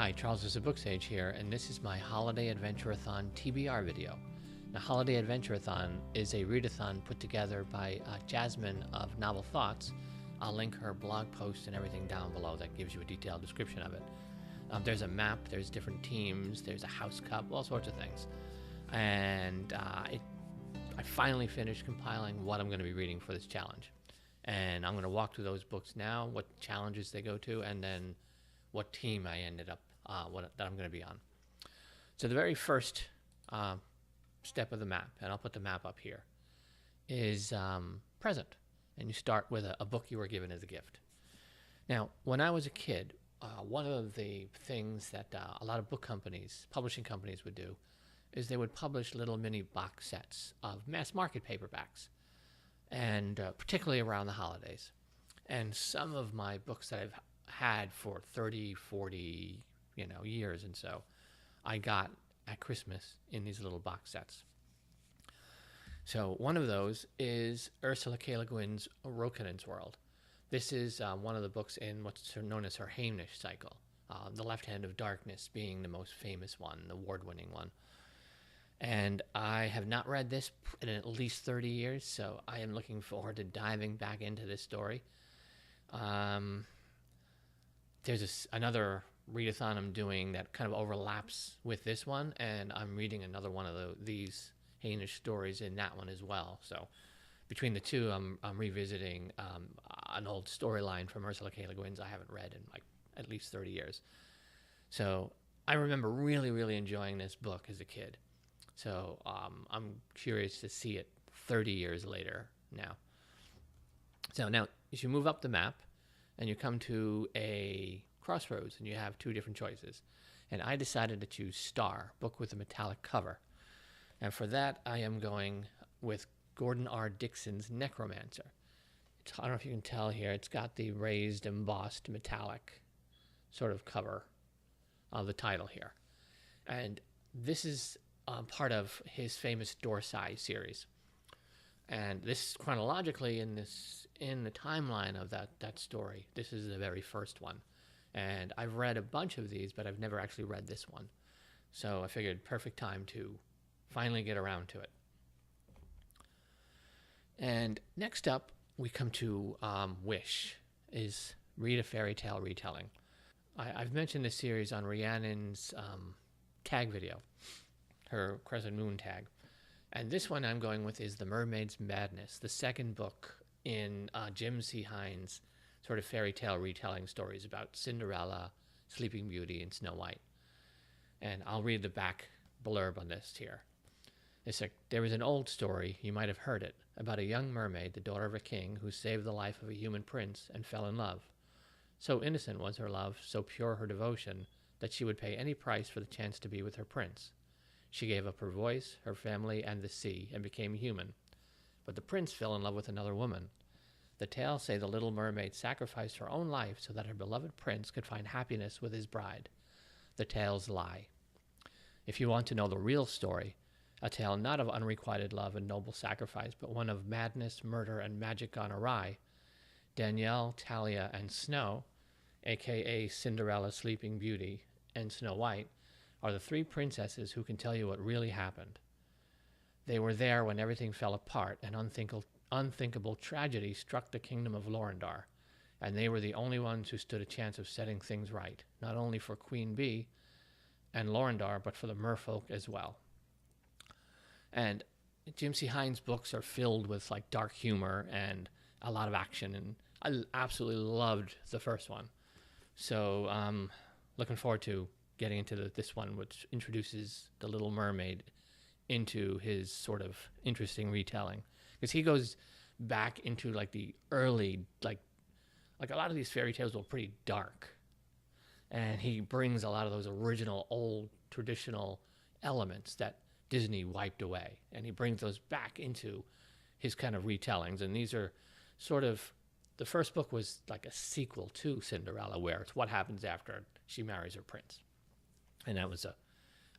Hi, Charles of SirBookSage here, and this is my Holiday Adventureathon TBR video. Now, Holiday Adventureathon is a readathon put together by Jasmine of Novel Thoughts. I'll link her blog post and everything down below that gives you a detailed description of it. There's a map, there's different teams, there's a house cup, all sorts of things. And I finally finished compiling what I'm going to be reading for this challenge. And I'm going to walk through those books now, what challenges they go to, and then what team I ended up, that I'm going to be on. So the very first step of the map, and I'll put the map up here, is present. And you start with a book you were given as a gift. Now, when I was a kid, one of the things that a lot of book companies, publishing companies would do, is they would publish little mini box sets of mass market paperbacks, and particularly around the holidays. And some of my books that I've had for 30, 40, years and so, I got at Christmas in these little box sets. So one of those is Ursula K. Le Guin's Rokinen's World. This is one of the books in what's known as her Heimlich cycle, The Left Hand of Darkness being the most famous one, the award-winning one. And I have not read this in at least 30 years, so I am looking forward to diving back into this story. There's another readathon I'm doing that kind of overlaps with this one, and I'm reading another one of these Heimlich stories in that one as well. So between the two, I'm revisiting an old storyline from Ursula K. Le Guin's I haven't read in like at least 30 years. So I remember really, really enjoying this book as a kid. So I'm curious to see it 30 years later now. So now, as you move up the map, and you come to a crossroads, and you have two different choices. And I decided to choose Star, book with a metallic cover. And for that, I am going with Gordon R. Dixon's Necromancer. I don't know if you can tell here, it's got the raised, embossed, metallic sort of cover of the title here. And this is part of his famous Dorsai series. And this chronologically in the timeline of that story, this is the very first one. And I've read a bunch of these, but I've never actually read this one. So I figured perfect time to finally get around to it. And next up, we come to Wish, is Read a Fairy Tale Retelling. I've mentioned this series on Rhiannon's tag video, her Crescent Moon tag. And this one I'm going with is The Mermaid's Madness, the second book in Jim C. Hines' sort of fairy tale retelling stories about Cinderella, Sleeping Beauty, and Snow White. And I'll read the back blurb on this here. It's like, there was an old story, you might have heard it, about a young mermaid, the daughter of a king, who saved the life of a human prince and fell in love. So innocent was her love, so pure her devotion, that she would pay any price for the chance to be with her prince. She gave up her voice, her family, and the sea, and became human. But the prince fell in love with another woman. The tales say the little mermaid sacrificed her own life so that her beloved prince could find happiness with his bride. The tales lie. If you want to know the real story, a tale not of unrequited love and noble sacrifice, but one of madness, murder, and magic gone awry, Danielle, Talia, and Snow, a.k.a. Cinderella, Sleeping Beauty, and Snow White, are the three princesses who can tell you what really happened. They were there when everything fell apart and unthinkable tragedy struck the kingdom of Lorindar, and they were the only ones who stood a chance of setting things right, not only for Queen Bee and Lorindar, but for the merfolk as well. And Jim C. Hines' books are filled with like dark humor and a lot of action, and I absolutely loved the first one. So looking forward to getting into this one, which introduces the Little Mermaid into his sort of interesting retelling, because he goes back into like the early, like a lot of these fairy tales were pretty dark, and he brings a lot of those original old traditional elements that Disney wiped away, and he brings those back into his kind of retellings. And these are sort of, the first book was like a sequel to Cinderella, where it's what happens after she marries her prince. And that was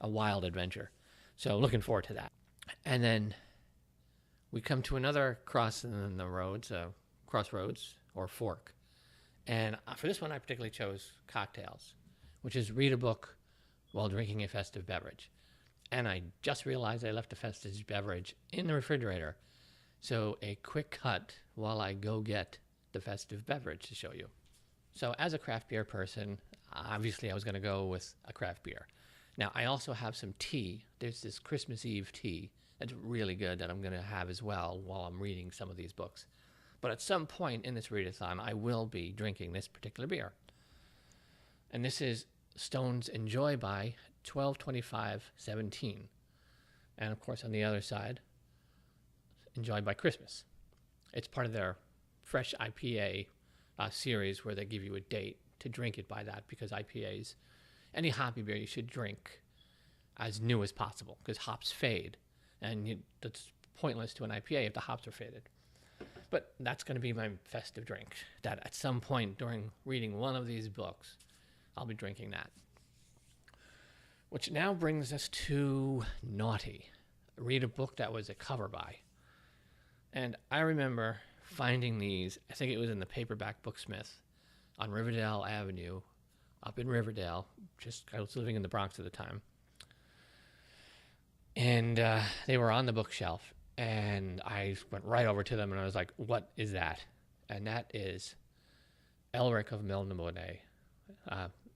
a wild adventure. So looking forward to that. And then we come to another cross in the roads, crossroads or fork. And for this one, I particularly chose cocktails, which is read a book while drinking a festive beverage. And I just realized I left a festive beverage in the refrigerator. So a quick cut while I go get the festive beverage to show you. So as a craft beer person, obviously I was going to go with a craft beer. Now I also have some tea. There's this Christmas Eve tea that's really good that I'm going to have as well while I'm reading some of these books. But at some point in this readathon, I will be drinking this particular beer. And this is Stone's Enjoy by 12/25/17. And of course on the other side, Enjoy by Christmas. It's part of their fresh IPA series where they give you a date to drink it by that, because IPAs, any hoppy beer you should drink as new as possible, because hops fade. And it's pointless to an IPA if the hops are faded. But that's going to be my festive drink, that at some point during reading one of these books, I'll be drinking that. Which now brings us to Naughty. Read a book that was a cover by. And I remember finding these, I think it was in the Paperback Booksmith on Riverdale Avenue, up in Riverdale. I was living in the Bronx at the time. And they were on the bookshelf. And I went right over to them and I was like, what is that? And that is Elric of Melniboné.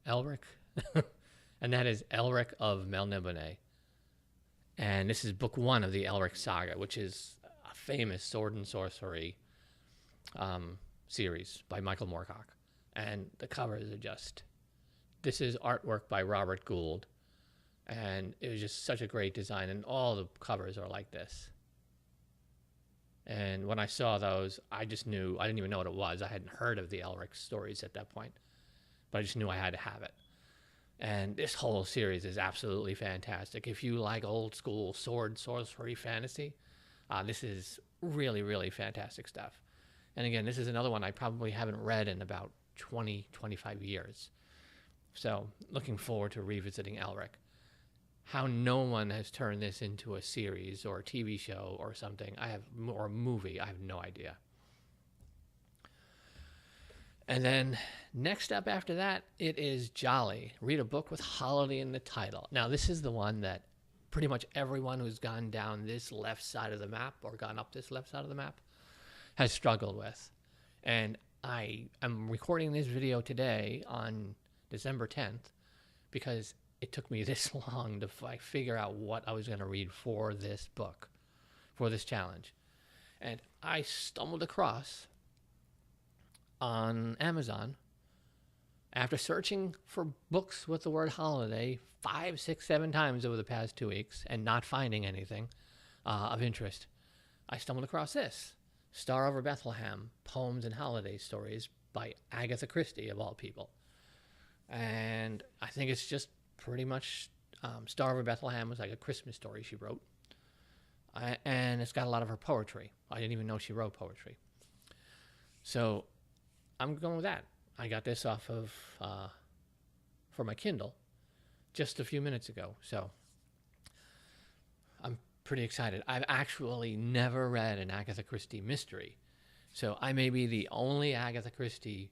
Elric? And that is Elric of Melniboné. And this is book 1 of the Elric saga, which is a famous sword and sorcery series by Michael Moorcock. And the covers are just, this is artwork by Robert Gould. And it was just such a great design. And all the covers are like this. And when I saw those, I just knew, I didn't even know what it was. I hadn't heard of the Elric stories at that point, but I just knew I had to have it. And this whole series is absolutely fantastic. If you like old school sword, sorcery, fantasy, this is really, really fantastic stuff. And again, this is another one I probably haven't read in about 20, 25 years. So looking forward to revisiting Elric. How no one has turned this into a series or a TV show or something, or a movie, I have no idea. And then next up after that, it is Jolly. Read a book with holiday in the title. Now, this is the one that pretty much everyone who's gone down this left side of the map or gone up this left side of the map has struggled with. And I am recording this video today on December 10th because it took me this long to figure out what I was going to read for this book, for this challenge. And I stumbled across on Amazon, after searching for books with the word holiday 5, 6, 7 times over the past 2 weeks and not finding anything of interest, I stumbled across this, Star Over Bethlehem, Poems and Holiday Stories by Agatha Christie, of all people. And I think it's just pretty much Star Over Bethlehem was like a Christmas story she wrote. And it's got a lot of her poetry. I didn't even know she wrote poetry. So I'm going with that. I got this off of, for my Kindle just a few minutes ago. So I'm pretty excited. I've actually never read an Agatha Christie mystery. So I may be the only Agatha Christie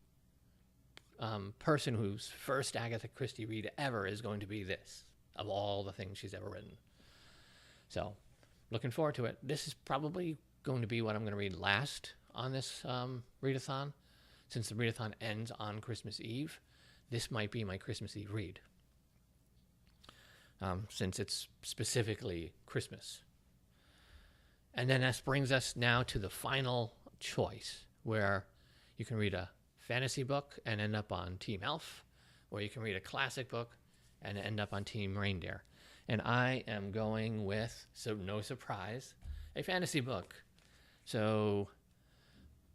person whose first Agatha Christie read ever is going to be this, of all the things she's ever written. So looking forward to it. This is probably going to be what I'm going to read last on this readathon. Since the readathon ends on Christmas Eve, this might be my Christmas Eve read, since it's specifically Christmas. And then this brings us now to the final choice, where you can read a fantasy book and end up on Team Elf, or you can read a classic book and end up on Team Reindeer. And I am going with, so no surprise, a fantasy book. So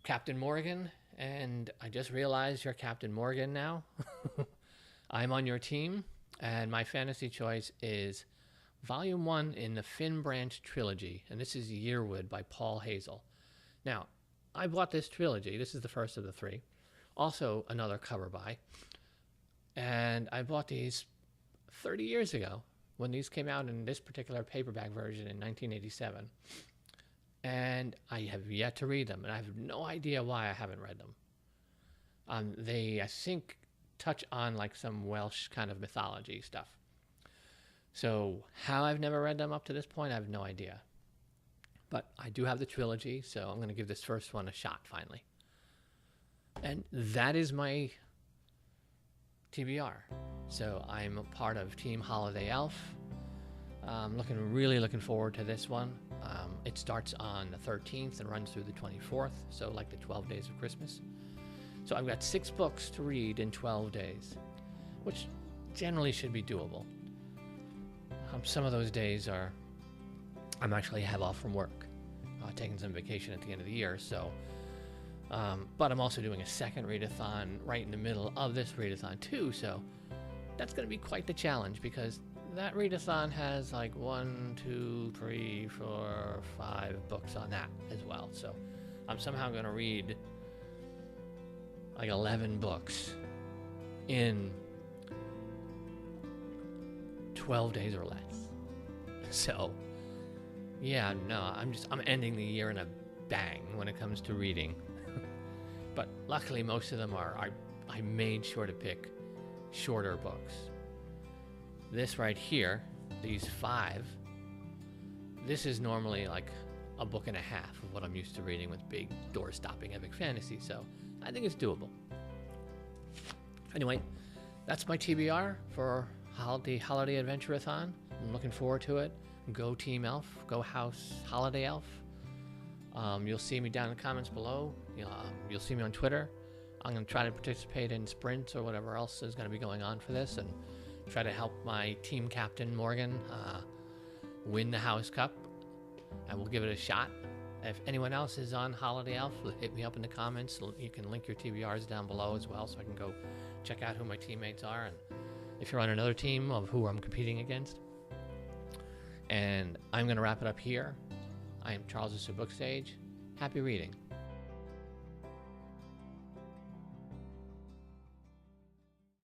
Captain Morgan, and I just realized you're Captain Morgan now. I'm on your team, and my fantasy choice is Volume 1 in the Finn Branch trilogy, and this is Yearwood by Paul Hazel. Now, I bought this trilogy. This is the first of the 3. Also another cover by. And I bought these 30 years ago when these came out in this particular paperback version in 1987. And I have yet to read them, and I have no idea why I haven't read them. They, I think, touch on like some Welsh kind of mythology stuff. So how I've never read them up to this point, I have no idea. But I do have the trilogy, so I'm going to give this first one a shot finally. And that is my TBR. So I'm a part of Team Holiday Elf. I'm really looking forward to this one. It starts on the 13th and runs through the 24th, so like the 12 days of Christmas. So I've got 6 books to read in 12 days, which generally should be doable. Some of those days are, I'm actually have off from work, taking some vacation at the end of the year, so, but I'm also doing a second readathon right in the middle of this readathon too, so that's going to be quite the challenge, because that readathon has like 1, 2, 3, 4, 5 books on that as well. So I'm somehow going to read like 11 books in 12 days or less. So yeah, no, I'm ending the year in a bang when it comes to reading. But luckily most of them I made sure to pick shorter books. This right here, these 5, this is normally like a book and a half of what I'm used to reading with big door-stopping epic fantasy, so I think it's doable. Anyway, that's my TBR for the Holiday Adventureathon. I'm looking forward to it. Go Team Elf, go House Holiday Elf. You'll see me down in the comments below. You'll see me on Twitter. I'm going to try to participate in sprints or whatever else is going to be going on for this, and try to help my team captain, Morgan, win the House Cup, and we'll give it a shot. If anyone else is on Holiday Elf, hit me up in the comments. You can link your TBRs down below as well, so I can go check out who my teammates are, and if you're on another team of who I'm competing against. And I'm going to wrap it up here. I am Charles of SirBookSage. Happy reading.